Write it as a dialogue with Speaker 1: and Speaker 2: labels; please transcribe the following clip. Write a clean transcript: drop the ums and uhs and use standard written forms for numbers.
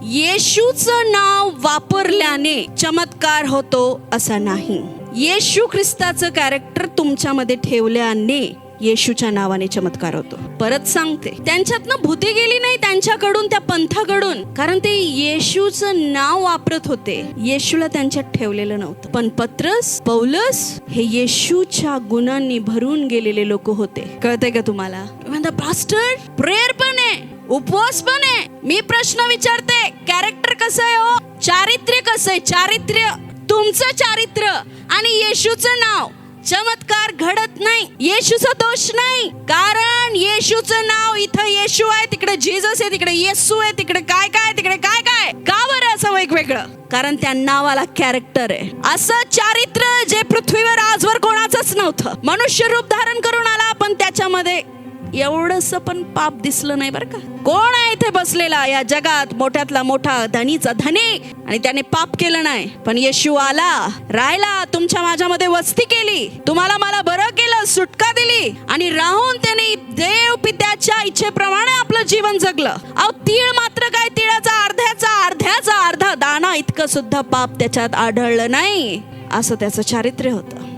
Speaker 1: येशूचं नाव वापरल्याने चमत्कार होतो असं नाही. येशू ख्रिस्ताचं कॅरेक्टर तुमच्यामध्ये ठेवल्याने येशूच्या नावाने चमत्कार होतो. परत सांगते, त्यांच्यातनं भूते गेली नाही त्यांच्याकडून, त्या पंथाकडून, कारण ते येशूचं नाव वापरत होते. येशूला त्यांच्यात ठेवलेलं नव्हतं. पण पत्रस, पौलस हे येशूच्या गुणांनी भरून गेलेले लोक होते. कळतंय का तुम्हाला? म्हणता पास्टर प्रेयर पण आहे, उपवास पण आहे. मी प्रश्न विचारते, कॅरेक्टर कसं आहे हो? चारित्र्य कसं आहे? चारित्र्य, तुमचं चारित्र्य आणि येशूचं नाव, चमत्कार घडत नाही. येशूचा दोष नाही, कारण येशूचं नाव, इथं येशू आहे, तिकडे जीसस आहे, तिकडे येशू आहे, तिकडे काय काय, तिकडे काय काय. का बरं असं वेगवेगळं? कारण त्या नावाला कॅरेक्टर आहे. असं चारित्र्य जे पृथ्वीवर आजवर कोणाचंच नव्हतं. मनुष्य रूप धारण करून आला, पण त्याच्यामध्ये एवढंसं पण पाप दिसलं नाही बरं का. कोण आहे इथे बसलेला या जगात मोठ्यातला मोठा, धनीचा धनी, आणि त्याने पाप केलं नाही? पण येशू आला, राहिला, तुमच्या माझ्यामध्ये वस्ती केली, तुम्हाला मला बरं केलं, सुटका दिली, आणि राहून त्याने देव पित्याच्या इच्छेप्रमाणे आपलं जीवन जगलं. अहो तीळ मात्र काय, तिळाचा अर्ध्याचा अर्धा दाणा इतकं सुद्धा पाप त्याच्यात आढळलं नाही. असं त्याचं चारित्र्य होतं.